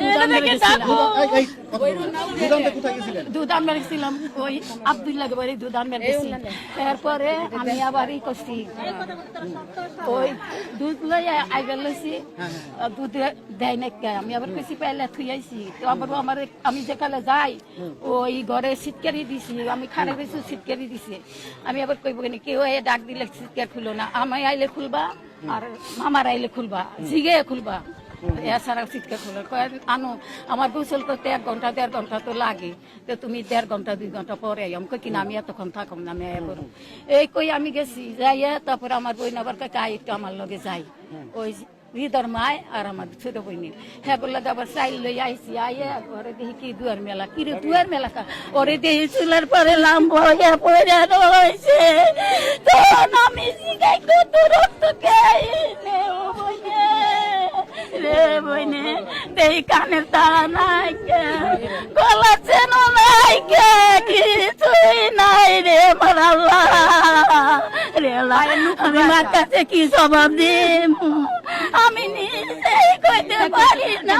দুধ আনতে গেছিলাম। কোথায় গেছিলেন? দুধ আনতে গেছিলাম ওই আব্দুল্লাহকে বাড়ি দুধ আনতে গেছি। এরপরে আমি আবার ই করছি, ওই দুধ লই আইবার লইছি, দুধ দেয় না, আমি আবার কইছি পাইলে থুই আইছি। তো আবার আমার আমি যেখানে যাই ওই ঘরে সিটকারি দিছি, আমি খানে গেছি সিটকারি দিছি। আমি আবার কইব কেন কেউ ডাক দিলে সিটকার খুলো না, আমি আইলে খুলবা আর মামার আইলে খুলবা, জিগে খুলবা, এছাড়া চিৎকার খুলে আনো। আমার গোসল করতে 1 ঘন্টা 1.5 ঘন্টা তো লাগে, তো তুমি 1.5 ঘন্টা 2 ঘন্টা পরে আমি কই কিনা আমি এতক্ষণ থাকুম না, আমি করুন এই কই আমি গেছি যাইয়া। তারপরে আমার বই আবার কাকা একটু আমার লগে যাই, ওই হৃদর মায় আর আমার ছোট বইনি হ্যাঁ বললে আবার চাইল লই আইসি। আইয়া ঘরে দেখি কি দুয়ার মেলা, কি রে দুয়ার মেলা ওরে দেখি চুলার পরে লাম্ব হইয়া পড়ে রয়েছে। তখন আমি শিখাই কত রক্ত খাইনে ও বইনে রে বইনে, দেই কানের তারা নাই কে, গলা চেনো নাই কে, কিছুই নাই রে মারাল্লা রে। আমি মার কাছে কি জবাব দিম, আমি নিজেই কইতে পারি না।